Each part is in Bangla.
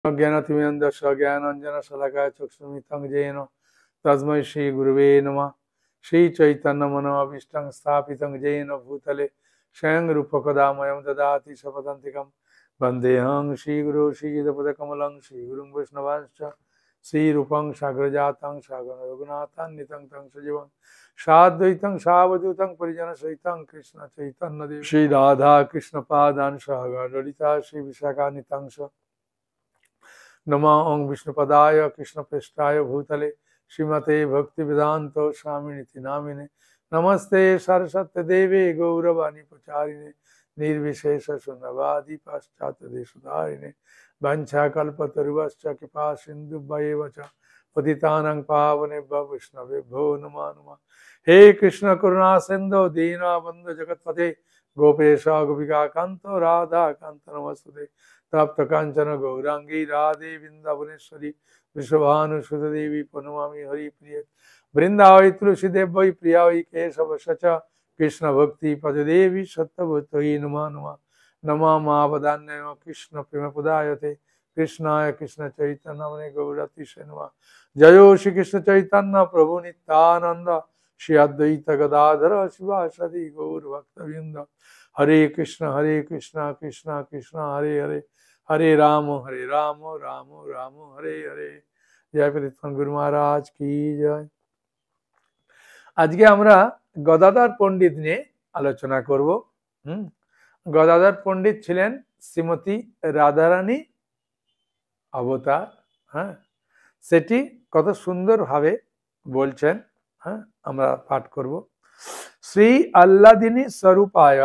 अज्ञानतिमिरन्धस्य ज्ञानाञ्जनशलाकाय चक्षुरुन्मिलितं येन तस्मै श्रीगुरवे नमः। श्रीचैतन्यमनोभीष्टं स्थापितं येन भूतले स्वयं रूपकदामयं ददाति स्वपदान्तिकं वन्देऽहं श्रीगुरो श्रीयुतपदकमलं श्रीगुरुं वैष्णवांश्च श्रीरूपं साग्रजातं सागरं रघुनाथान्वितं तं सजीवं साद्वैतं सावधूतं परिजनसहितं कृष्णचैतन्यदेवं श्रीराधा कृष्णपादान् सागर ललिता श्रीविशाखान्वितं च नमो ओं विष्णुपदाय कृष्णप्रेष्ठाय भूतले श्रीमते भक्तिवेदांत स्वामिनिति नामिने नमस्ते सरस्वती देवे गौरवाणी प्रचारिणे निर्विशेष शून्यवादी पाश्चात्य देशधारिणे वंशाकल्पतरुश्च कृपा सिन्धुभ्येव च पतितानां पावनेभ्यो वैष्णवेभ्यो नमो नमः। हे कृष्ण करुणा सिन्धो दीनबन्धु जगत्पते गोपेश गोपिका कान्त राधा कान्त नमस्तुते तप्त कांचन गौरांगी राधे वृंदावनेश्वरी विश्वभानुसुत देवी प्रणमामि हरिप्रिय वृंदावै तुलसी देवै प्रिया वै केशव सच कृष्ण भक्ति पद देवी सत्यवतई नमः नमः नमः महावदान्य कृष्ण प्रेम पदायते कृष्णाय कृष्ण चैतन्य नामने गौरतिशय नमः। जयो श्री कृष्ण चैतन्य प्रभु नित्यानंद श्री अद्वैत गदाधर शिवासदि गौर भक्तवृंद हरे कृष्ण कृष्ण कृष्ण हरे हरे हरे राम राम राम हरे हरे। जय प्रतीक्षण गुरु महाराज की जय। आज के আমরা গদাধর পণ্ডিত নিয়ে আলোচনা করব। গদাধর পণ্ডিত ছিলেন শ্রীমতী রাধারানী অবতার। হ্যাঁ, সেটি কত সুন্দরভাবে বলছেন। হ্যাঁ, আমরা পাঠ করব। শ্রী আল্লাদিনী স্বরূপায়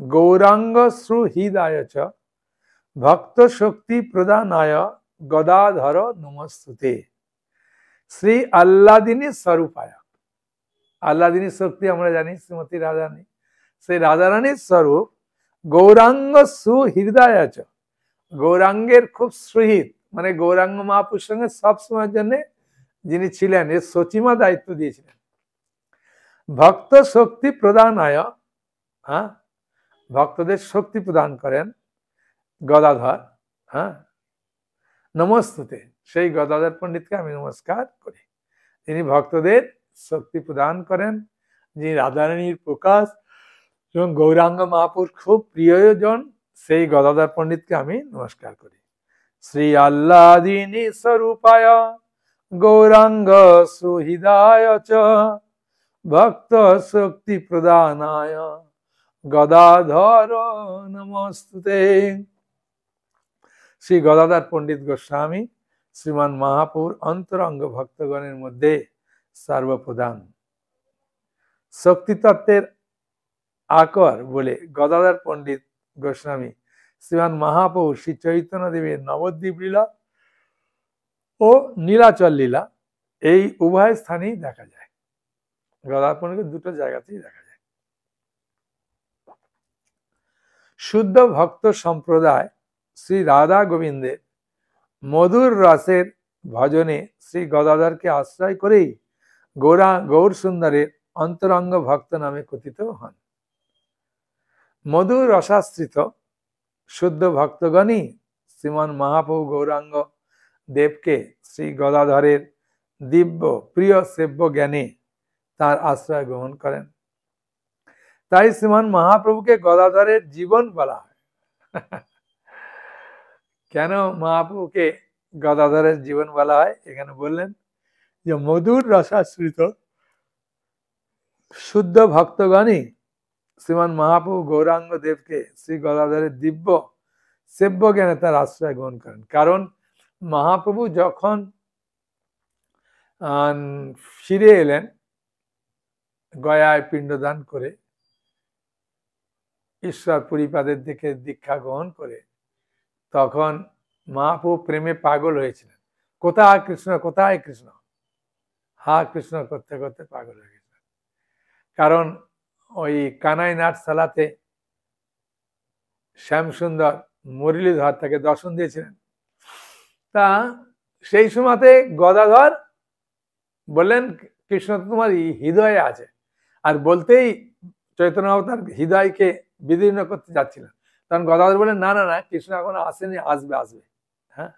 গৌরাঙ্গ সুহৃদায় চ ভক্ত শক্তি প্রদানায় গদাধর নমস্তুতে। শ্রী আল্লাদিনী স্বরূপায়, আল্লাদিনী শক্তি আমরা জানি শ্রীমতী রাধারানী, সেই রাধারানীর স্বরূপ গৌরাঙ্গ সুহৃদয় চ, গৌরাঙ্গের খুব সুহৃদ, মানে গৌরাঙ্গ মহাপুরুষের সঙ্গে সবসময়ের জন্য যিনি ছিলেন, এর সচিমা দায়িত্ব দিয়েছিলেন। ভক্ত শক্তি প্রদানায়, হ্যাঁ, ভক্তদের শক্তি প্রদান করেন গদাধর। হ্যাঁ, নমস্তুতে, সেই গদাধর পণ্ডিতকে আমি নমস্কার করি। তিনি ভক্তদের শক্তি প্রদান করেন, যিনি রাধারানীর প্রকাশ এবং গৌরাঙ্গ মহাপুর খুব প্রিয়জন, সেই গদাধর পণ্ডিতকে আমি নমস্কার করি। শ্রী আল্লাদিনী স্বরূপায় গৌরাঙ্গ সুহৃদায় চ ভক্ত শক্তি প্রদানায় গদাধর নমস্তুতে। শ্রী গদাধর পণ্ডিত গোস্বামী শ্রীমান মহাপুর অন্তরঙ্গ ভক্তগণের মধ্যে সর্বপ্রধান। শক্তি তত্ত্বের আকর বলে গদাধর পণ্ডিত গোস্বামী শ্রীমান মহাপুর শ্রী চৈতন্য দেবের নবদ্বীপ লীলা ও নীলাচল লীলা এই উভয় স্থানেই দেখা যায়। গদাধর পণ্ডিত দুটো জায়গাতেই দেখা যায়। শুদ্ধ ভক্ত সম্প্রদায় শ্রী রাধা গোবিন্দের মধুর রসের ভজনে শ্রী গদাধরকে আশ্রয় করেই গৌর সুন্দরের অন্তরঙ্গ ভক্ত নামে কথিত হন। মধুর রসাশ্রিত শুদ্ধ ভক্তগণই শ্রীমান মহাপ্রভু গৌরাঙ্গ দেবকে শ্রী গদাধরের দিব্য প্রিয় সেব্য জ্ঞানে তার আশ্রয় গ্রহণ করেন। তাই শ্রীমান মহাপ্রভুকে গদাধরের জীবন বলা হয়। কেন মহাপ্রভুকে গদাধরের জীবন বলা হয়? এখানে বললেন যে মধুর রসাশ্রিত শুদ্ধ ভক্তগণই শ্রীমান মহাপ্রভু গৌরাঙ্গ দেবকে শ্রী গদাধরের দিব্য সেব্য জ্ঞানে তার আশ্রয় গ্রহণ করেন। কারণ মহাপ্রভু যখন ফিরে এলেন গয়ায় পিণ্ডদান করে, ঈশ্বর পরিপাদের দিকে দীক্ষা গ্রহণ করে, তখন মহাপ্রভু প্রেমে পাগল হয়েছিলেন। কোথায় কৃষ্ণ, কোথায় কৃষ্ণ, হা কৃষ্ণ করতে করতে পাগল হয়ে গেছিলেন। কারণ ওই কানাই নাটশালাতে শ্যামসুন্দর মুরলীধর তাকে দর্শন দিয়েছিলেন। তা সেই সময়তে গদাধর বললেন, কৃষ্ণ তোমার হৃদয়ে আছে। আর বলতেই চৈতন্য তার হৃদয়কে বিদীর্ণ করতে যাচ্ছিলেন। তখন গদাধর বললেন, না না না, কৃষ্ণ এখন আসেনি, আসবে আসবে। হ্যাঁ,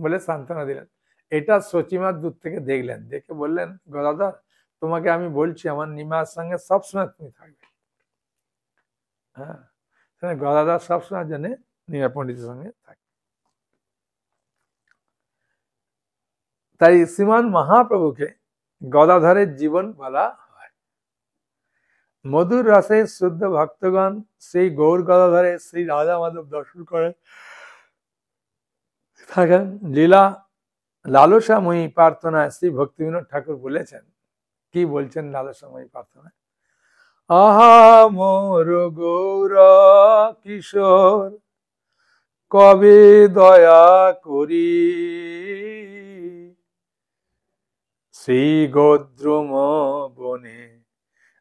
বলে সান্ত্বনা দিলেন। এটা সচিমা দূর থেকে দেখলেন, দেখে বললেন, গদাধর তোমাকে আমি বলছি আমার নিমার সঙ্গে সবসময় তুমি থাকবে। হ্যাঁ, গদাধর সবসময় জন্য নিমা পণ্ডিতের সঙ্গে থাকে। তাই শ্রীমান মহাপ্রভুকে গদাধরের জীবন বলা হয়। মধুর রসে শুদ্ধ ভক্তগণ সেই গৌর গদাধরে শ্রী রাধা মাধব দর্শন করে থাকেন। লীলা লালসাময়ী প্রার্থনায় শ্রী ভক্তিবিনোদ ঠাকুর বলেছেন, কি বলছেন লালসাময়ী প্রার্থনায়? আহা মোর গৌর কিশোর কবে দয়া করি, শ্রী গোদ্রুম বনে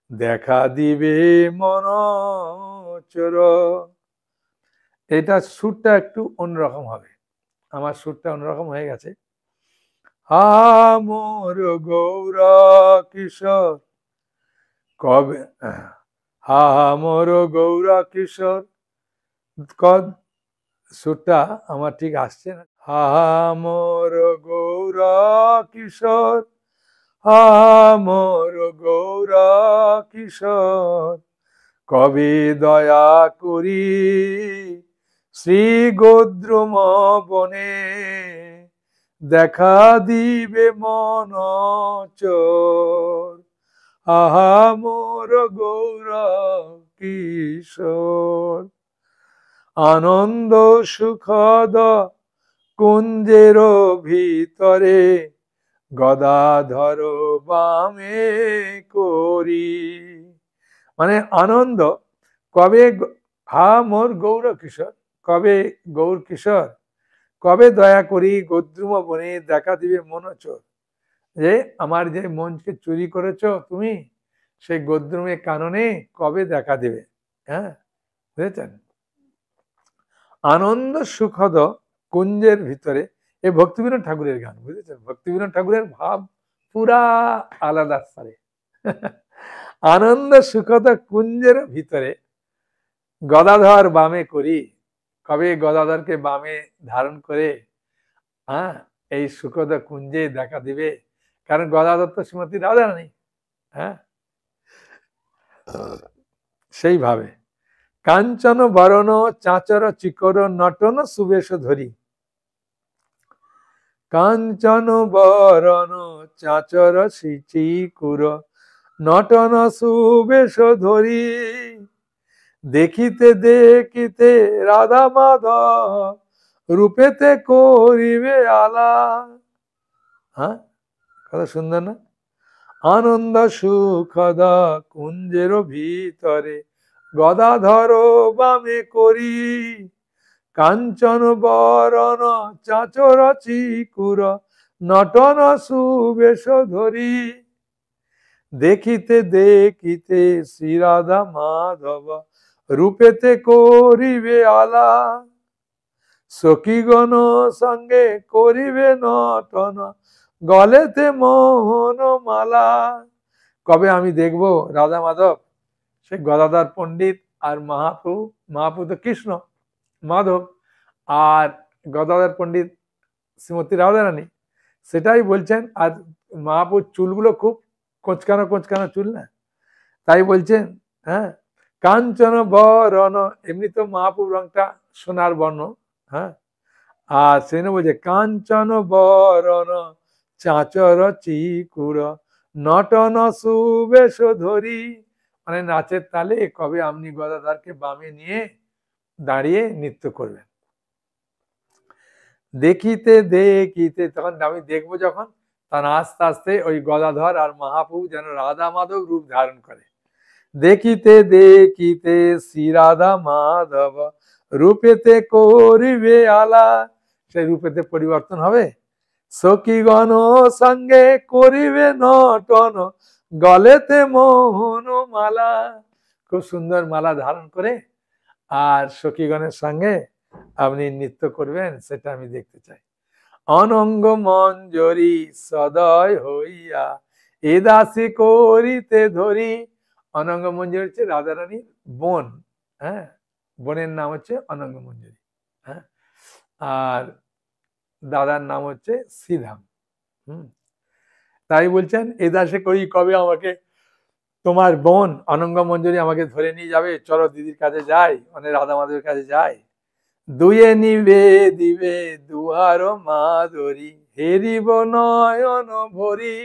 দেখা দিবে মনচর। এটা সুরটা একটু অন্যরকম হবে, আমার সুরটা অন্যরকম হয়ে গেছে। হা মোর গৌর কিশোর কবে, হা মোর গৌর কিশোর, সুরটা আমার ঠিক আসছে না। হা মোর গৌর কিশোর, হা মোর গৌর কিশোর কবে দয়া করি, শ্রী গোদ্রুম বনে দেখা দিবে মনচর। আহা মোর গৌর কিশোর, আনন্দ সুখদ কুঞ্জের ভিতরে গদাধর বামে করি। মানে আনন্দ কবে, হা মোর গৌর কিশোর, কবে গৌর কিশোর কবে দয়া করি গোদ্রুম বনে দেখা দিবে মনচর, যে আমার যে মনকে চুরি করেছ তুমি সেই গোদ্রুমের কাননে কবে দেখা দেবে। হ্যাঁ, বুঝেছেন? আনন্দ সুখদ কুঞ্জের ভিতরে, এ ভক্তিবিনোদ ঠাকুরের গান, বুঝেছেন? ভক্তিবিনোদ ঠাকুরের ভাব পুরা আলাদা স্তরে। আনন্দ সুখদ কুঞ্জের ভিতরে গদাধর বামে করি, কবে গদাধরকে বামে ধারণ করে হ্যাঁ এই সুখদ কুঞ্জে দেখা দিবে, কারণ গদাধর তো শ্রীমতী রাধারানী। হ্যাঁ, সেইভাবে কাঞ্চন বরণ চাচর চিকর নটন সুবেশ ধরি, কাঞ্চন বরণ চাচর চিকুর নটন সুবেশ ধরি, দেখিতে দেখিতে রাধা মাধব রূপেতে করিবে আলা। হ্যাঁ, কত সুন্দর না? আনন্দ সুখদ কুঞ্জের ভিতরে গদাধর বামে করি, কাঞ্চন বরণ চাচর চিকুর নটন সুবেশ ধরি, দেখিতে দেখিতে শ্রী রাধা মাধব রূপেতে করিবে আলা, সখীগণ সঙ্গে করিবে নটন গলেতে মোহন মালা। কবে আমি দেখব রাধা মাধব, সে গদাধর পণ্ডিত আর মহাপ্রভু, মহাপ্রভু তো কৃষ্ণ মাধব, আর গদাধর পণ্ডিত শ্রীমতী রাধারানী, সেটাই বলছেন। আর মহাপ্রভুর চুলগুলো খুব কোঁচকানো কোঁচকানো চুল না, তাই বলছেন হ্যাঁ কাঞ্চন বরণ, এমনি তো মহাপ্রভু রংটা সোনার বর্ণ। হ্যাঁ, আর সেখানে বলছে কাঞ্চন বরণ চাচর চিকুর নটন সুবেশ ধরি, মানে নাচের তালে কবে আপনি গদাধরকে বামে নিয়ে দাঁড়িয়ে নৃত্য করবেন। দেখিতে দেখিতে, তখন আমি দেখবো যখন, তখন আস্তে আস্তে ওই গদাধর আর মহাপ্রভু যেন রাধা মাধব রূপ ধারণ করে। দেখিতে দেখিতে শ্রী রাধা মাধব রূপেতে করিবে আলা, সেই রূপেতে পরিবর্তন হবে। সখীগণ সঙ্গে করিবে নটন গলেতে মোহন মালা, খুব সুন্দর মালা ধারণ করে আর সখীগণের সঙ্গে আপনি নৃত্য করবেন, সেটা আমি দেখতে চাই। অনঙ্গ মঞ্জরি সদয় হইয়া এ দাসী করিতে ধরি, অনঙ্গ মঞ্জরি হচ্ছে রাধারানীর বোন। হ্যাঁ, বোনের নাম হচ্ছে অনঙ্গ মঞ্জরি। হ্যাঁ, আর দাদার নাম হচ্ছে শ্রীধাম। তাই বলছেন এ দাসে কই কবে আমাকে তোমার বোন অনঙ্গ মঞ্জুরি আমাকে ধরে নিয়ে যাবে, চলো দিদির কাছে যাই, মানে রাধা মাধবের কাছে যাই। দুয়ে নিবে দিবে দুয়ার মাধুরী, হেরিব নয়ন ভরি,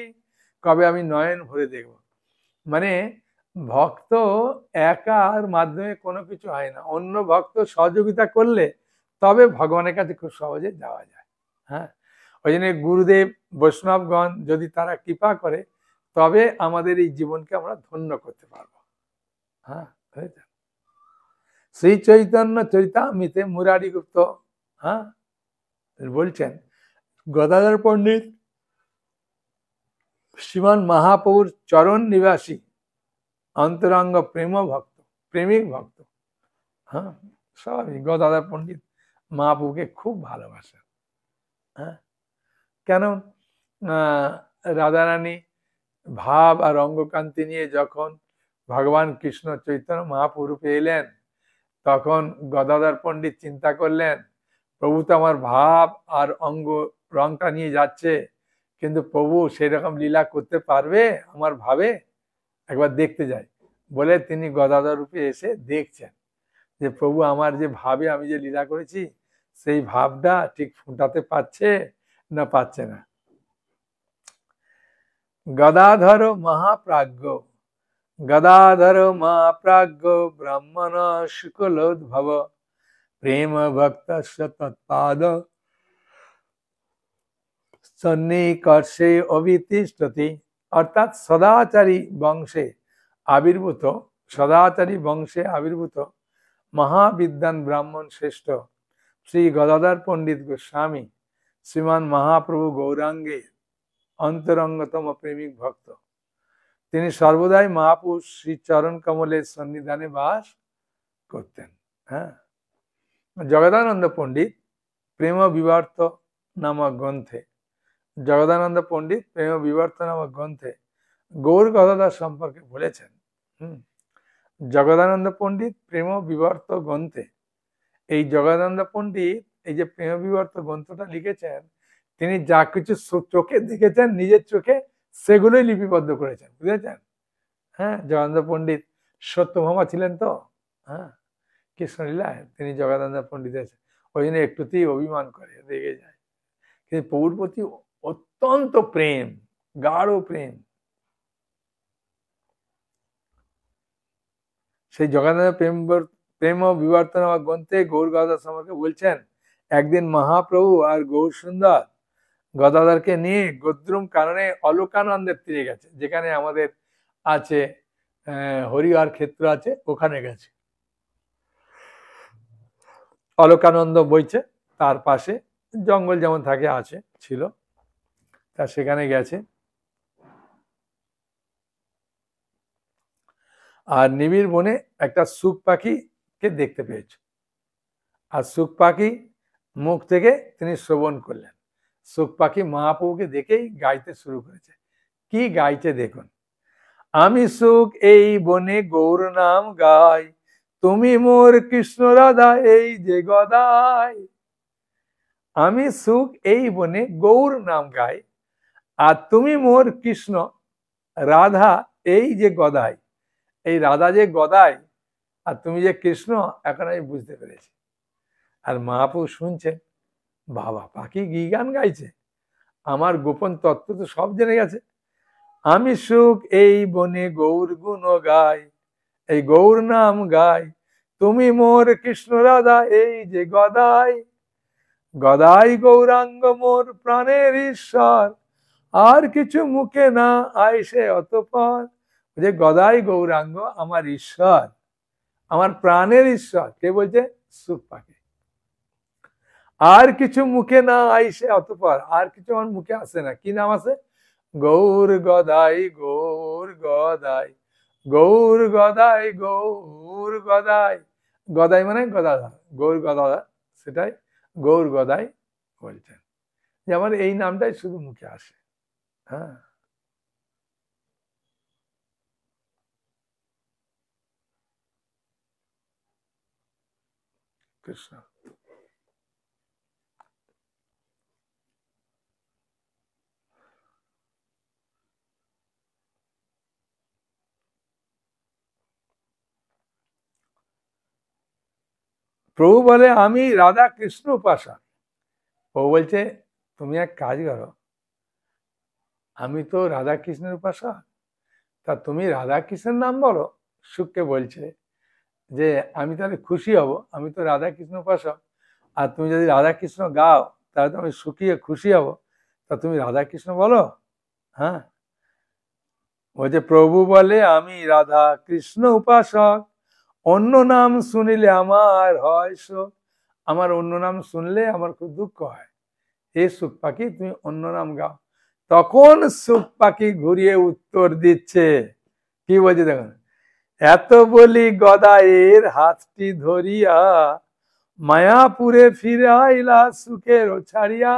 কবে আমি নয়ন ভরে দেখব। মানে ভক্ত একার মাধ্যমে কোনো কিছু হয় না, অন্য ভক্ত সহযোগিতা করলে তবে ভগবানের কাছে খুব সহজে যাওয়া যায়। হ্যাঁ, ওই জন্য গুরুদেব বৈষ্ণবগণ যদি তারা কৃপা করে তবে আমাদের এই জীবনকে আমরা ধন্য করতে পারবো। হ্যাঁ, শ্রী চৈতন্য চরিতামৃতে মুরারি গুপ্ত হ্যাঁ বলছেন গদাধর পণ্ডিত শ্রীমান মহাপ্রভুর চরণ নিবাসী অন্তরঙ্গ প্রেমিক ভক্ত। হ্যাঁ, স্বাভাবিক গদাধর পণ্ডিত মহাপ্রভুকে খুব ভালোবাসেন। হ্যাঁ, কেন রাধারানী ভাব আর অঙ্গকান্তি নিয়ে যখন ভগবান কৃষ্ণ চৈতন্য মহাপ্রভু এলেন, তখন গদাধর পণ্ডিত চিন্তা করলেন প্রভু তো আমার ভাব আর অঙ্গ রংটা নিয়ে যাচ্ছে, কিন্তু প্রভু সেরকম লীলা করতে পারবে আমার ভাবে, একবার দেখতে যাই বলে তিনি গদাধর রূপে এসে দেখছেন যে প্রভু আমার যে ভাবে আমি যে লীলা করেছি সেই ভাবটা ঠিক ফুটাতে পারছে না পাচ্ছে না। গদাধর মহাপ্রাজ্ঞ, গদাধর মহাপ্রাজ্ঞ ব্রাহ্মণ শুক্লোদ্ভব, প্রেম ভক্ত তৎপাদ সন্নিকর্ষে অবিতিষ্ঠতি। অর্থাৎ সদাচারী বংশে আবির্ভূত মহাবিদ্যান ব্রাহ্মণ শ্রেষ্ঠ শ্রী গদাধর পণ্ডিত গোস্বামী শ্রীমান মহাপ্রভু গৌরাঙ্গের অন্তরঙ্গতম প্রেমিক ভক্ত। তিনি সর্বদাই মহাপুরুষ শ্রী চরণ কমলের সন্নিধানে বাস করতেন। হ্যাঁ, জগদানন্দ পণ্ডিত প্রেম বিবর্ত নামক গ্রন্থে গৌর গদাধর সম্পর্কে বলেছেন। জগদানন্দ পণ্ডিত প্রেম বিবর্ত গ্রন্থে এই জগদানন্দ পণ্ডিত এই যে প্রেম বিবর্ত গ্রন্থটা লিখেছেন, তিনি যা কিছু চোখে দেখেছেন নিজের চোখে সেগুলোই লিপিবদ্ধ করেছেন, বুঝেছেন। হ্যাঁ, জগদানন্দ পণ্ডিত সত্যভামা ছিলেন তো, হ্যাঁ কৃষ্ণলীলায় তিনি জগদানন্দ পণ্ডিত আছেন, ওই জন্য একটুতেই অভিমান করে, রেগে যায়। কিন্তু প্রভুর প্রতি অত্যন্ত প্রেম, গাঢ় প্রেম। সেই জগন্নাথ প্রেম বিবর্তন গ্রন্থে গৌর গদাধর সম্পর্কে বলছেন, একদিন মহাপ্রভু আর গৌর সুন্দর গদাধরকে নিয়ে গদ্রুম কারণে অলোকানন্দের তীরে গেছে, যেখানে আমাদের আছে হরিহর ক্ষেত্র আছে, ওখানে গেছে। অলোকানন্দ বইছে, তার পাশে জঙ্গল যেমন থাকে আছে ছিল, তা সেখানে গেছে। আর নিবিড় বনে একটা শুক পাখিকে দেখতে পেয়েছে, আর শুক পাখি মুখ থেকে তিনি শ্রবণ করলেন। শুক পাখি মহাপ্রভুকে দেখেই গাইতে শুরু করেছে। কি গাইছে দেখুন, আমি সুখ এই বনে গৌর নাম গাই, তুমি মোর কৃষ্ণ রাধা এই যে গদাই। আমি সুখ এই বনে গৌর নাম গাই, আর তুমি মোর কৃষ্ণ রাধা এই যে গদাই। এই রাধা যে গদাই আর তুমি যে কৃষ্ণ, এখন আমি বুঝতে পেরেছি। আর মহাপ্রভু শুনছেন, বাবা পাখি কি গান গাইছে, আমার গোপন তত্ত্ব তো সব জেনে গেছে। আমি সুখ এই বনে গৌর গুণ গাই, এই গৌর নাম গাই, তুমি মোর কৃষ্ণ রাধা এই যে গদাই। গদাই গৌরাঙ্গ মোর প্রাণের ঈশ্বর, আর কিছু মুখে না আইসে অতঃপর। যে গদাই গৌরাঙ্গ আমার ঈশ্বর, আমার প্রাণের ঈশ্বর কে বলছে? সুখ পাখি। আর কিছু মুখে না আইসে অতঃপর, আর কিছু আমার মুখে আসে না। কি নাম আছে? গৌর গদাই, গৌর গদাই, গৌর গদাই, গৌর গদাই। গদাই মানে গদাধর, গৌর গদাধর, সেটাই গৌর গদাই বলছেন। যে আমার এই নামটাই শুধু মুখে আসে। হ্যাঁ, কৃষ্ণ। প্রভু বলে আমি রাধা কৃষ্ণ উপাসক। প্রভু বলছে তুমি এক কাজ করো, আমি তো রাধা কৃষ্ণের উপাসক, তা তুমি রাধা কৃষ্ণের নাম বলো। সুখকে বলছে যে আমি তাহলে খুশি হব, আমি তো রাধা কৃষ্ণ উপাসক, আর তুমি যদি রাধা কৃষ্ণ গাও তাহলে তো আমি সুখী খুশি হব, তা তুমি রাধা কৃষ্ণ বলো। হ্যাঁ, বলছে প্রভু বলে আমি রাধা কৃষ্ণ উপাসক, অন্য নাম শুনিলে আমার হয় শোক। আমার অন্য নাম শুনলে আমার খুব দুঃখ হয়। হে সুখ পাখি তুমি অন্য নাম গাও। তখন সুখ পাখি ঘুরিয়ে উত্তর দিচ্ছে, কি বলছে দেখুন, এত বলি গদায়ের হাতটি ধরিয়া, মায়াপুরে ফিরে আইলা সুখের ছাড়িয়া।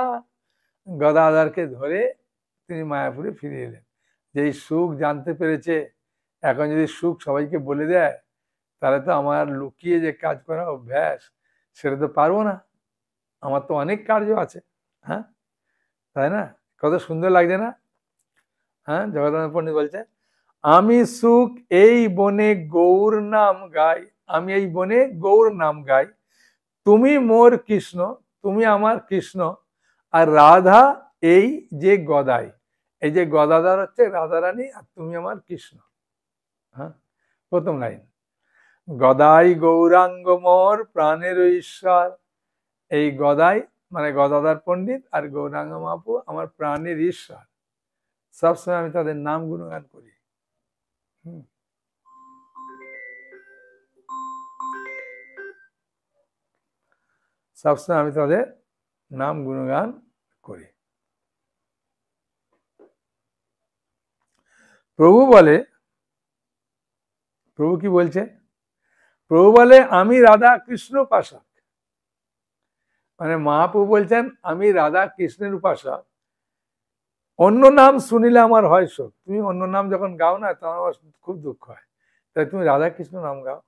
গদাধরকে ধরে তিনি মায়াপুরে ফিরে এলেন। যেই সুখ জানতে পেরেছে, এখন যদি সুখ সবাইকে বলে দেয় তাহলে তো আমার লুকিয়ে যে কাজ করা অভ্যাস সেটা তো পারবো না, আমার তো অনেক কার্য আছে। হ্যাঁ, তাই না? কত সুন্দর লাগছে না? হ্যাঁ, জগন্নাথ পণ্ডিত বলছে আমি সুখ এই বনে গৌর নাম গাই, আমি এই বনে গৌর নাম গাই, তুমি মোর কৃষ্ণ, তুমি আমার কৃষ্ণ, আর রাধা এই যে গদাই, এই যে গদাধর হচ্ছে রাধারানী, আর তুমি আমার কৃষ্ণ। হ্যাঁ, প্রথম লাইন, গদাই গৌরাঙ্গ মোর প্রাণের ঈশ্বর। এই গদাই মানে গদাধর পণ্ডিত আর গৌরাঙ্গ মহাপ্রভু আমার প্রাণের ঈশ্বর। সবসময় আমি তাদের নাম গুণগান করি। সবসময় আমি তাদের নাম গুণগান করি। প্রভু বলে, প্রভু কি বলছে, প্রভু বলে আমি রাধা কৃষ্ণ উপাসক। মানে মহাপ্রভু বলছেন আমি রাধা কৃষ্ণের উপাসক, অন্য নাম শুনিলে আমার হয় শোক। তুমি অন্য নাম যখন গাও না তখন আমার খুব দুঃখ হয়, তাই তুমি রাধা কৃষ্ণ নাম গাও।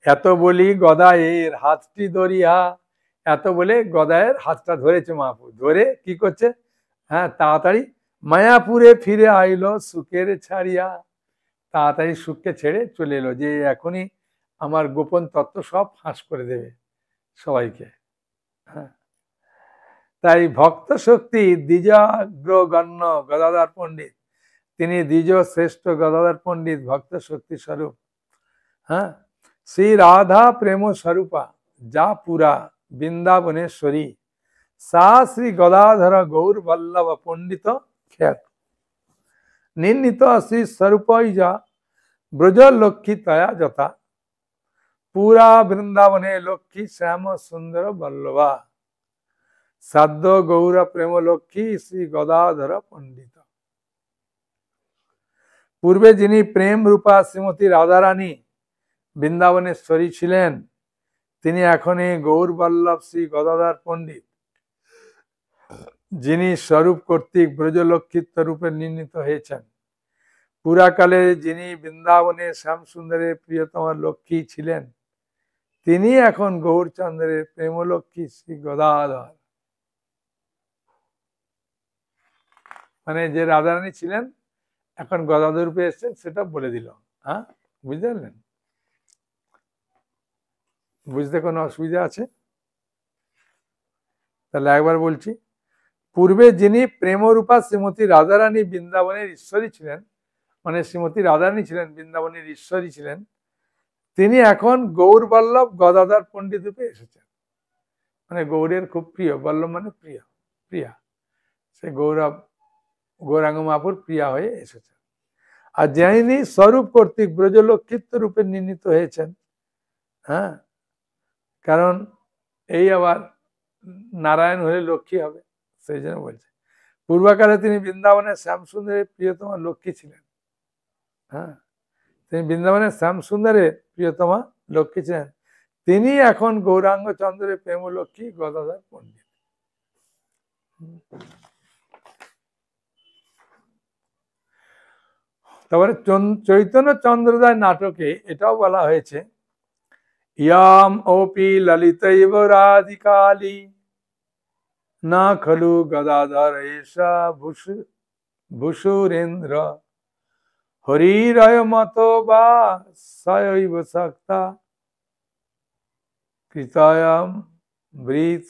এত বলি গদায়ের হাতটি ধরিয়া, এত বলে গদায়ের হাতটা ধরেছে মহাপ্রভু, ধরে কি করছে, হ্যাঁ তাড়াতাড়ি মায়াপুরে ফিরে আইলো সুখের ছাড়িয়া, তাড়াতাড়ি সুখকে ছেড়ে চলে এলো, যে এখনই আমার গোপন তত্ত্ব সব ফাঁস করে দেবে সবাইকে। হ্যাঁ, তাই ভক্ত শক্তি দ্বিজাগ্রগণ্য গদাধর পণ্ডিত, তিনি দ্বিজ শ্রেষ্ঠ গদাধর পণ্ডিত ভক্ত শক্তি স্বরূপ। হ্যাঁ, শ্রী রাধা প্রেম স্বরূপা যা পুরা বৃন্দাবনেশ্বরী, সা শ্রী গদাধর গৌর বল্লভ পণ্ডিত খ্যাত, নির্ণীত শ্রী স্বরূপই যা ব্রজ লক্ষ্মী তয়া যথা, পুরা বৃন্দাবনে লক্ষ্মী শ্যাম সুন্দর বল্লভা, সাধ্য গৌর প্রেম লক্ষ্মী শ্রী গদাধর পণ্ডিত। পূর্বে যিনি প্রেম রূপা শ্রীমতী রাধারানী বৃন্দাবনেশ্বরী ছিলেন, তিনি এখন গৌর বল্লভ শ্রী গদাধর পণ্ডিত, যিনি স্বরূপ কর্তৃক ব্রজলক্ষিত্ব রূপে নির্ণীত হয়েছেন। পুরাকালে যিনি বৃন্দাবনে শ্যামসুন্দরের প্রিয়তম লক্ষ্মী ছিলেন, তিনি এখন গৌরচন্দ্রের প্রেমলক্ষ্মী শ্রী গদাধর। মানে যে রাধারানী ছিলেন এখন গদাধর রূপে এসছেন, সেটা বলে দিল। হ্যাঁ, বুঝতে পারলেন? বুঝতে কোনো অসুবিধা আছে? তাহলে একবার বলছি, পূর্বে যিনি প্রেমরূপা শ্রীমতী রাধারানী বৃন্দাবনের ঈশ্বরী ছিলেন, মানে শ্রীমতী রাধারানী ছিলেন বৃন্দাবনের ঈশ্বরী ছিলেন, তিনি এখন গৌর বল্লভ গদাধর পণ্ডিত রূপে এসেছেন। মানে গৌরের খুব প্রিয়, বল্লভ মানে প্রিয়, প্রিয়া, সে গৌরাঙ্গ মহাপুর প্রিয়া হয়ে এসেছেন। আর যিনি স্বরূপ কর্তৃক ব্রজলক্ষিত্ব রূপে নির্ণীত হয়েছেন। হ্যাঁ, কারণ এই আবার নারায়ণ হলে লক্ষ্মী হবে, সেই জন্য বলছে পূর্বকালে তিনি বৃন্দাবনের শ্যামসুন্দরের প্রিয়তমা লক্ষ্মী ছিলেন। হ্যাঁ, তিনি বৃন্দাবনের শ্যামসুন্দরের প্রিয়তমা লক্ষ্মী ছিলেন, তিনি এখন গৌরাঙ্গ চন্দ্রের প্রেম লক্ষ্মী গদাধর পণ্ডিত। তারপরে চৈতন্য চন্দ্রোদয় নাটকে এটাও বলা হয়েছে, ইয়াম ওপি ললিতৈব রাধিকালী না খলু গদাধর এষা ভূষুরেন্দ্র, হরিরয় মত বা সয়ৈব শক্তা কৃতয়ম বৃত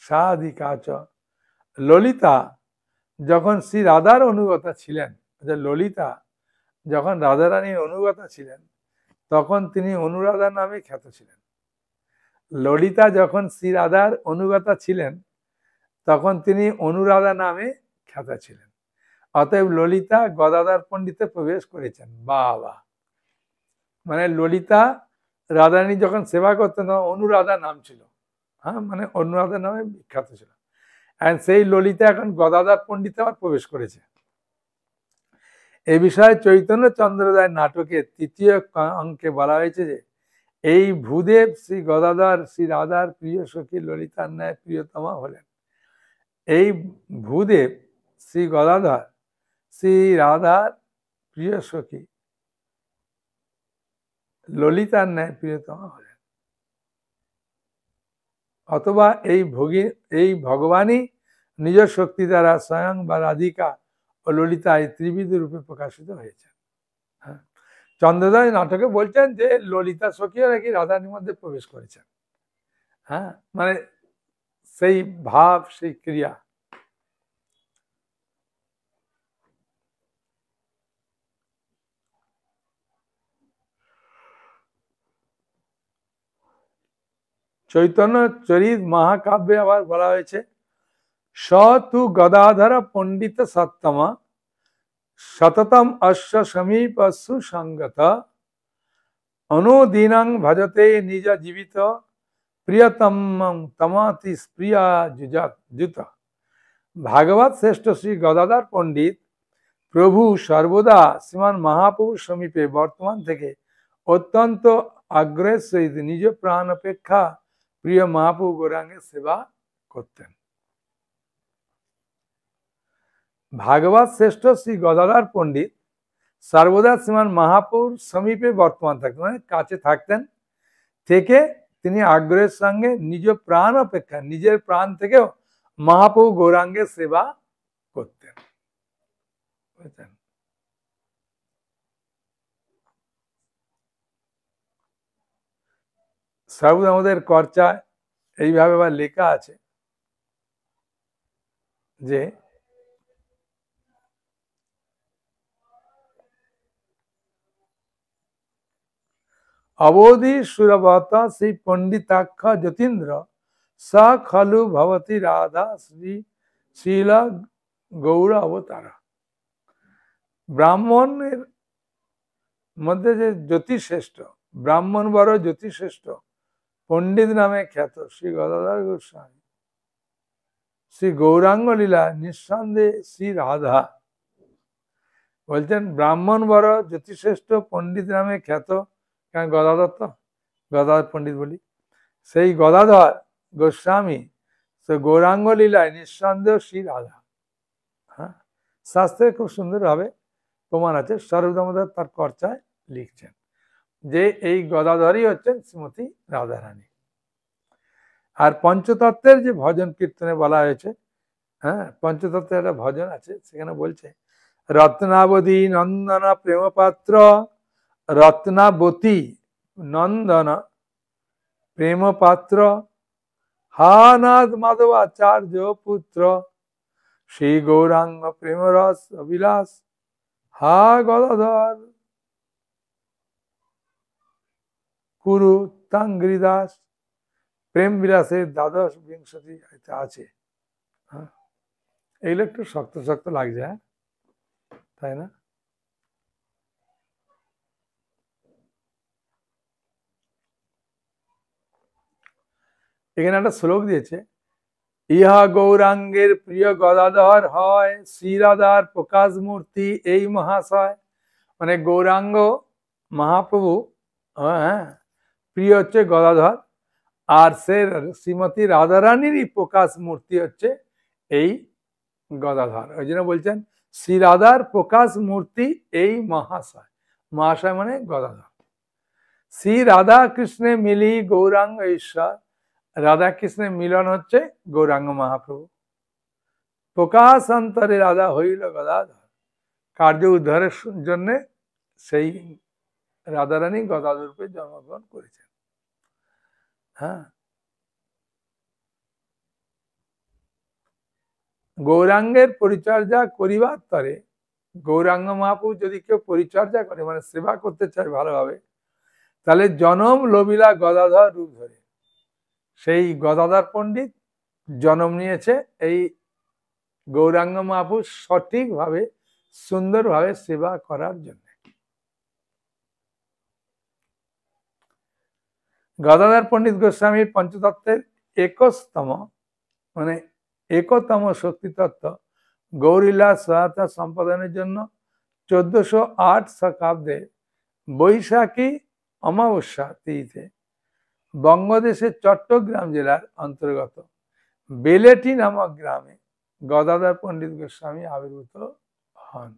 সাধিকাচ। ললিতা যখন শ্রী রাধার অনুগতা ছিলেন, ললিতা যখন রাধারানীর অনুগতা ছিলেন তখন তিনি অনুরাধা নামে খ্যাত ছিলেন। ললিতা যখন শ্রী রাধার অনুগতা ছিলেন তখন তিনি অনুরাধা নামে খ্যাত ছিলেন। অতএব ললিতা গদাধর পণ্ডিতে প্রবেশ করেছেন। বাবা, মানে ললিতা রাধারানী যখন সেবা করতেন তখন অনুরাধা নাম ছিল, হ্যাঁ, মানে অনুরাধা নামে বিখ্যাত ছিল। আর সেই ললিতা এখন গদাধর পণ্ডিতে আবার প্রবেশ করেছে। এ বিষয়ে চৈতন্য চন্দ্রোদয় নাটকের তৃতীয় অঙ্কে বলা হয়েছে যে এই ভূদেব শ্রী গদাধর শ্রী রাধার প্রিয় সখী ললিতার ন্যায় প্রিয়তমা হলেন। এই ভূদেব শ্রী গদাধর শ্রী রাধার প্রিয় সখী ললিতার ন্যায় প্রিয়তমা হলেন। অথবা এই ভগবানই নিজ শক্তি দ্বারা স্বয়ং বা রাধিকা ও ললিতা এই ত্রিবিধ রূপে প্রকাশিত হয়েছে। হ্যাঁ, চন্দ্রোদয় নাটকে বলছেন যে ললিতা সখীও নাকি রাধার মধ্যে প্রবেশ করেছেন। হ্যাঁ, মানে সেই ভাব, সেই ক্রিয়া। চৈতন্য চরিত মহাকাব্যে আবার বলা হয়েছে স তু গদাধর পণ্ডিত সত্তমা সততম অশ্ব সমীপসু সঙ্গত অনুদিনং ভজতে নিজ জীবিত প্রিয়তম তমাতি প্রিয়া যুত। ভাগবত শ্রেষ্ঠ শ্রী গদাধর পণ্ডিত প্রভু সর্বদা শ্রীমান মহাপ্রভুর সমীপে বর্তমান থেকে অত্যন্ত আগ্রহের সহিত নিজ প্রাণ অপেক্ষা প্রিয় মহাপ্রভু গৌরাঙ্গের সেবা করতেন। ভাগবত শ্রেষ্ঠ শ্রী গদাধর পণ্ডিত সর্বদা শ্রীমান মহাপ্রভুর সমীপে বর্তমান থাকতেন, মানে কাছে থাকতেন, থেকে তিনি আগ্রহের সঙ্গে নিজ প্রাণ অপেক্ষা নিজের প্রাণ থেকেও মহাপ্রভু গৌরাঙ্গের সেবা করতেন। বুঝলেন? সর্বদামোদের কর্চায় এইভাবে আবার লেখা আছে যে অবধি সুরবত শ্রী পণ্ডিতাক্ষ যতীন্দ্র স খলু ভবতী রাধা শ্রী শ্রীল গৌর অবতার। ব্রাহ্মণের মধ্যে যে জ্যোতিশ্রেষ্ঠ, ব্রাহ্মণ বড় জ্যোতিশ্রেষ্ঠ পণ্ডিত নামে খ্যাত শ্রী গদাধর গোস্বামী শ্রী গৌরাঙ্গ লীলা নিঃসন্দেহে শ্রী রাধা। বলছেন ব্রাহ্মণ বড় জ্যোতিশ্রেষ্ঠ পণ্ডিত নামে খ্যাত, কারণ গদাধর তো গদাধর পণ্ডিত বলি, সেই গদাধর গোস্বামী গৌরাঙ্গ লীলায় নিঃসন্দেহ শ্রী রাধা। হ্যাঁ, শাস্ত্রে খুব সুন্দরভাবে প্রমাণ আছে। সর্বদামোদর তার কর্চায় লিখছেন যে এই গদাধরই হচ্ছেন শ্রীমতী রাধারানী। আর পঞ্চতত্ত্বের যে ভজন কীর্তনে বলা হয়েছে, হ্যাঁ, পঞ্চতত্ত্বের একটা ভজন আছে, সেখানে বলছে রত্নাবতী নন্দন প্রেমপাত্র রত্নাবতী নন্দন প্রেমপাত্র হা নাথ মাধবাচার্য পুত্র শ্রী গৌরাঙ্গ প্রেমরস অবিলাস হা গদাধর কুরু তাঙ্গিদাস। প্রেম বিলাসের দ্বাদশ বিংশতি আছে। হ্যাঁ, এইগুলো একটু শক্ত শক্ত লাগছে, হ্যাঁ, তাই না? এখানে একটা শ্লোক দিয়েছে ইহা গৌরাঙ্গের প্রিয় গদাধর হয় শ্রীরাধার প্রকাশ মূর্তি এই মহাশয়। মানে গৌরাঙ্গ মহাপ্রভু, হ্যাঁ, প্রিয় হচ্ছে গদাধর, আর সে শ্রীমতী রাধারানীরই প্রকাশ মূর্তি হচ্ছে এই গদাধর। ওই জন্য বলছেন শ্রী রাধার প্রকাশ মূর্তি এই মহাশয়। মহাশয় মানে গদাধর। শ্রী রাধা কৃষ্ণে মিলি গৌরাঙ্গ ঈশ্বর। রাধা কৃষ্ণের মিলন হচ্ছে গৌরাঙ্গ মহাপ্রভু। প্রকাশান্তরে রাধা হইল গদাধর। কার্য উদ্ধারের জন্য সেই রাধারানী গদাধর রূপে জন্মগ্রহণ করেছেন। হ্যাঁ, গৌরাঙ্গের পরিচর্যা করিবার তরে গৌরাঙ্গ মহাপ্রভু যদি কেউ পরিচর্যা করে মানে সেবা করতে চায় ভালোভাবে, তাহলে জনম লবিলা গদাধর রূপ ধরে। সেই গদাধর পণ্ডিত জন্ম নিয়েছে এই গৌরাঙ্গ মহাপ্রভু সঠিকভাবে সুন্দরভাবে সেবা করার জন্য। গদাধর পণ্ডিত গোস্বামীর পঞ্চতত্ত্বের একতম মানে একতম শক্তি তত্ত্ব গৌরীলা সহায়তা সম্পাদনের জন্য 1408 শতাব্দে বৈশাখী অমাবস্যা তিথিতে বঙ্গদেশের চট্টগ্রাম জেলার অন্তর্গত বেলেটি নামক গ্রামে গদাধর পণ্ডিত গোস্বামী আবির্ভূত হন।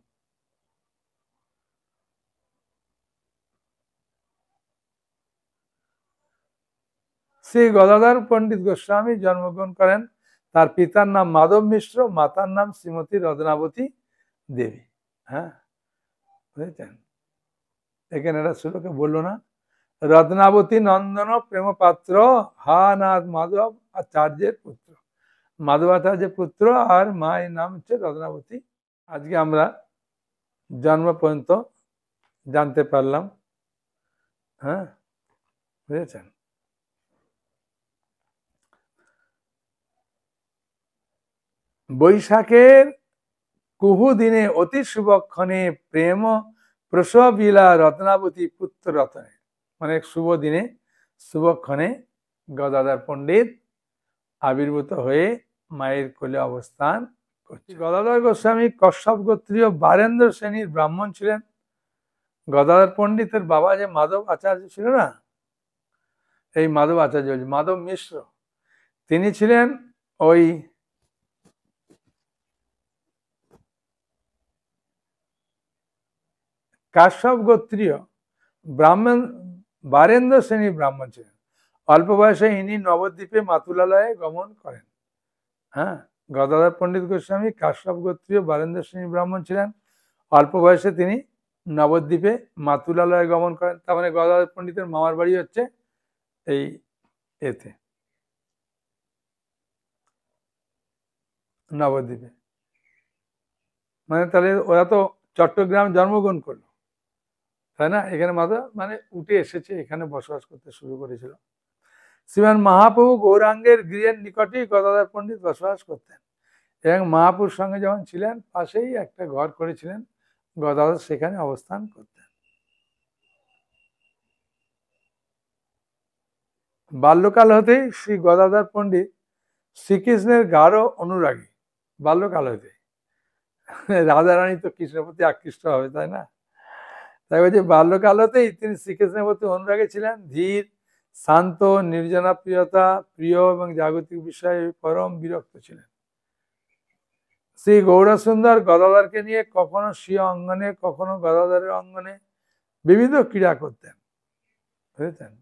শ্রী গদাধর পণ্ডিত গোস্বামী জন্মগ্রহণ করেন। তার পিতার নাম মাধব মিশ্র, মাতার নাম শ্রীমতী রত্নাবতী দেবী। হ্যাঁ, বুঝেছেন? এখানে একটা শ্লোকে বললো না, রত্নাবতী নন্দন প্রেম পাত্র হা নাথ মাধব আচার্যের পুত্র। মাধবাচার্যের পুত্র আর মায়ের নাম হচ্ছে রত্নাবতী। আজকে আমরা জন্ম পর্যন্ত জানতে পারলাম। হ্যাঁ, বুঝেছেন? বৈশাখের কুহু দিনে অতি শুভক্ষণে প্রেম প্রসবিলা রত্নাবতী পুত্র রতনে, মানে শুভ দিনে শুভক্ষণে গদাধর পণ্ডিত আবির্ভূত হয়ে মায়ের কোলে অবস্থান করছে। গদাধর গোস্বামী কশ্যপ গোত্রীয় বারেন্দ্র শ্রেণীর ব্রাহ্মণ ছিলেন। গদাধর পণ্ডিতের বাবা যে মাধব আচার্য ছিল না, এই মাধব আচার্য মাধব মিশ্র, তিনি ছিলেন ওই কাশ্যপ গোত্রীয় ব্রাহ্মণ, বারেন্দ্র শ্রেণীর ব্রাহ্মণ ছিলেন। অল্প বয়সে ইনি নবদ্বীপে মাতুলালয়ে গমন করেন। হ্যাঁ, গদাধর পণ্ডিত গোস্বামী কাশ্যপ গোত্রীয় বারেন্দ্র শ্রেণীর ব্রাহ্মণ ছিলেন। অল্প বয়সে তিনি নবদ্বীপে মাতুলালয়ে গমন করেন। তার মানে গদাধর পণ্ডিতের মামার বাড়ি হচ্ছে এই এতে নবদ্বীপে। মানে তাহলে ওরা তো চট্টগ্রাম জন্মগ্রহণ করলো, তাই না? এখানে মাথা মানে উঠে এসেছে, এখানে বসবাস করতে শুরু করেছিল। শ্রীমান মহাপ্রভু গৌরাঙ্গের গৃহের নিকটেই গদাধর পণ্ডিত বসবাস করতেন এবং মহাপ্রভুর সঙ্গে যখন ছিলেন পাশেই একটা ঘর করেছিলেন, গদাধর সেখানে অবস্থান করতেন। বাল্যকাল হতেই শ্রী গদাধর পণ্ডিত শ্রীকৃষ্ণের গাঢ় অনুরাগী। বাল্যকাল হতে রাধারানী তো কৃষ্ণের প্রতি আকৃষ্ট হবে, তাই না? তাই বলছে বাল্যকাল হতেই তিনি শ্রীকৃষ্ণের প্রতি অনুরাগী ছিলেন। ধীর, শান্ত, নির্জনা প্রিয়তা প্রিয় এবং জাগতিক বিষয়ে পরম বিরক্ত ছিলেন। শ্রী গৌরসুন্দর গদাধরকে নিয়ে কখনো স্বীয় অঙ্গনে কখনো গদাধরের অঙ্গনে বিবিধ ক্রীড়া করতেন। বুঝেছেন?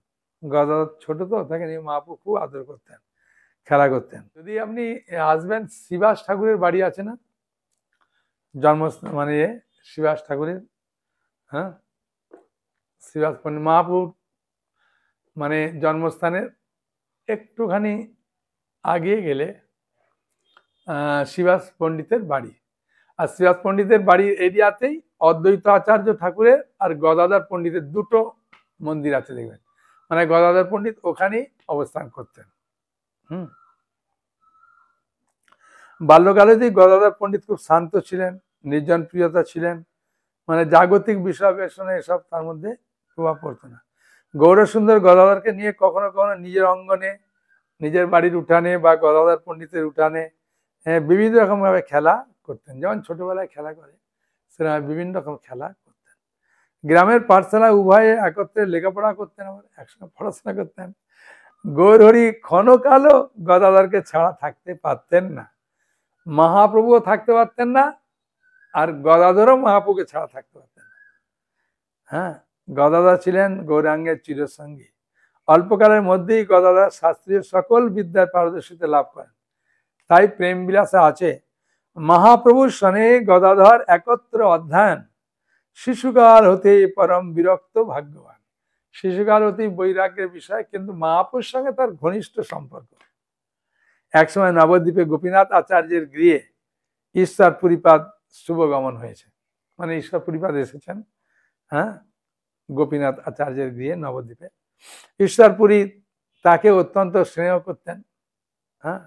গদাধর ছোট তো, তাকে নিয়ে মহাপ্রভু খুব আদর করতেন, খেলা করতেন। যদি আপনি আসবেন, শ্রীবাস ঠাকুরের বাড়ি আছে না, জন্মস্থান মানে শ্রীবাস ঠাকুরের, হ্যাঁ, শ্রীবাস পণ্ডিত মহাপ্রভুর মানে জন্মস্থানের একটুখানি আগিয়ে গেলে শ্রীবাস পণ্ডিতের বাড়ি। আর শ্রীবাস পণ্ডিতের বাড়ির এরিয়াতেই অদ্বৈত আচার্য ঠাকুরের আর গদাধর পণ্ডিতের দুটো মন্দির আছে, দেখবেন। মানে গদাধর পণ্ডিত ওখানেই অবস্থান করতেন। বাল্যকালেতেই গদাধর পণ্ডিত খুব শান্ত ছিলেন, নির্জন প্রিয়তা ছিলেন, মানে জাগতিক বিষয় বেশনে এসব তার মধ্যে প্রভাব পড়তো না। গৌরসুন্দর গদাধরকে নিয়ে কখনো কখনো নিজের অঙ্গনে, নিজের বাড়ির উঠানে বা গদাধর পণ্ডিতের উঠানে বিভিন্ন রকম ভাবে খেলা করতেন। যেমন ছোটবেলায় খেলা করে সেরকম বিভিন্ন রকম খেলা করতেন। গ্রামের পাঠশালা উভয়ে একত্রে লেখাপড়া করতেন, আবার একসঙ্গে পড়াশোনা করতেন। গৌরহরি ক্ষণকালও গদাধরকে ছাড়া থাকতে পারতেন না, মহাপ্রভুও থাকতে পারতেন না, আর গদাধরও মহাপ্রভুকে ছাড়া থাকতে পারতেন না। হ্যাঁ, গদাধর ছিলেন গৌরাঙ্গের চিরসঙ্গী। অল্পকালের মধ্যেই গদাধর শাস্ত্রীয় সকল বিদ্যার পারদর্শিতা লাভ করেন। তাই প্রেম বিলাসে আছে, মহাপ্রভুর সনে গদাধর একত্র অধ্যয়ন শিশুকাল হতে পরম বিরক্ত ভাগ্যবান। শিশুকাল হতেই বৈরাগ্যের বিষয়, কিন্তু মহাপুর সঙ্গে তার ঘনিষ্ঠ সম্পর্ক। একসময় নবদ্বীপে গোপীনাথ আচার্যের গৃহে ঈশ্বর পরিপাদ শুভগমন হয়েছে, মানে ঈশ্বর পরিপাদ এসেছেন, হ্যাঁ, গোপীনাথ আচার্যের গৃহে নবদ্বীপে। ঈশ্বরপুরী তাকে অত্যন্ত স্নেহ করতেন। হ্যাঁ,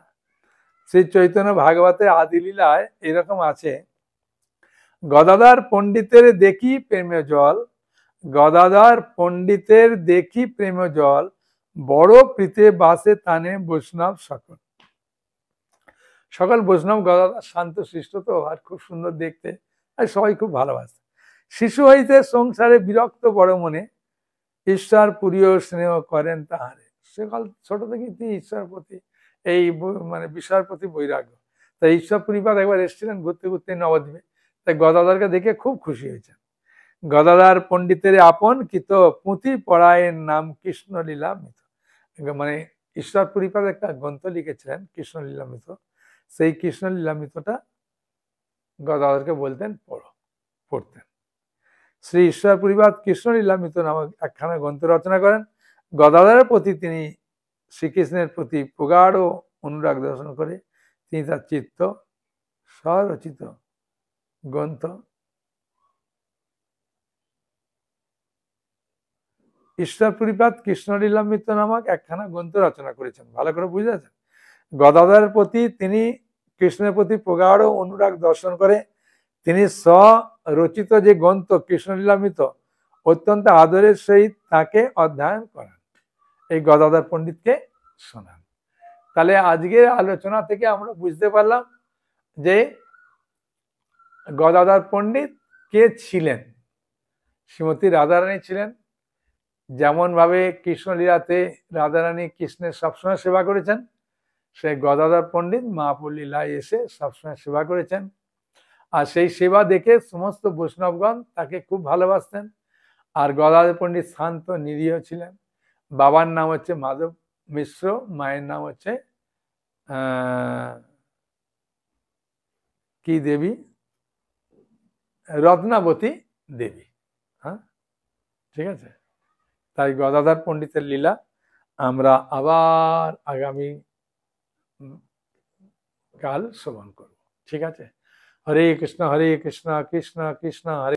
শ্রী চৈতন্য ভাগবতে আদিলীলায় এরকম আছে, গদাধর পণ্ডিতের দেখি প্রেম জল, গদাধর পণ্ডিতের দেখি প্রেম জল, বড় প্রীতে বাসে তানে বৈষ্ণব সকল। সকল বৈষ্ণব গদাধর শান্ত শিষ্ট তো, আর খুব সুন্দর দেখতে, আর সবাই খুব ভালোবাসে। শিশু হইতে সংসারে বিরক্ত বড় মনে, ঈশ্বর পুরীয় স্নেহ করেন তাহারে। সেকাল ছোট থেকেই তিনি ঈশ্বরের প্রতি এই মানে বিষয়ের প্রতি বৈরাগ্য। তাই ঈশ্বর পরিপাদ একবার এসেছিলেন ঘুরতে ঘুরতে নবদ্বীপে, তাই গদাধরকে দেখে খুব খুশি হয়েছেন। গদাধর পণ্ডিতের আপন কিত পুঁথি পড়ায়ের নাম কৃষ্ণ লীলামৃত। মানে ঈশ্বর পরিপাদ একটা গ্রন্থ লিখেছিলেন কৃষ্ণ লীলামৃত, সেই কৃষ্ণ লীলামৃতটা গদাধরকে বলতেন পড়তেন। শ্রী ঈশ্বর পরিপাদ কৃষ্ণ লীলামৃত নামক একখানা গ্রন্থ রচনা করেন। গদাধরের প্রতি তিনি শ্রীকৃষ্ণের প্রতি প্রগাঢ় অনুরাগ দর্শন করে তিনি তার চিত্ত স্বরচিত গ্রন্থ ঈশ্বর পরিপাদ কৃষ্ণ লীলামৃত নামক একখানা গ্রন্থ রচনা করেছেন। ভালো করে বুঝে আছেন? গদাধরের প্রতি তিনি কৃষ্ণের প্রতি প্রগাঢ় অনুরাগ দর্শন করে তিনি স্বরচিত যে গ্রন্থ কৃষ্ণ লীলামৃত অত্যন্ত আদরের সহিত তাকে অধ্যয়ন করান, এই গদাধর পণ্ডিতকে শোনান। তাহলে আজকের আলোচনা থেকে আমরা বুঝতে পারলাম যে গদাধর পণ্ডিত কে ছিলেন। শ্রীমতী রাধারানী ছিলেন। যেমন ভাবে কৃষ্ণলীলাতে রাধারানী কৃষ্ণের সবসময় সেবা করেছেন, সেই গদাধর পণ্ডিত মহাপুর লীলায় এসে সবসময় সেবা করেছেন। আর সেই সেবা দেখে সমস্ত বৈষ্ণবগণ তাকে খুব ভালোবাসতেন। আর গদাধর পণ্ডিত শান্ত নিরীহ ছিলেন। বাবার নাম হচ্ছে মাধব মিশ্র, মায়ের নাম হচ্ছে কি দেবী, রত্নাবতী দেবী। হ্যাঁ, ঠিক আছে। তাই গদাধর পণ্ডিতের লীলা আমরা আবার আগামী কাল শ্রবণ করব। ঠিক আছে। হরে কৃষ্ণ কৃষ্ণ কৃষ্ণ হরে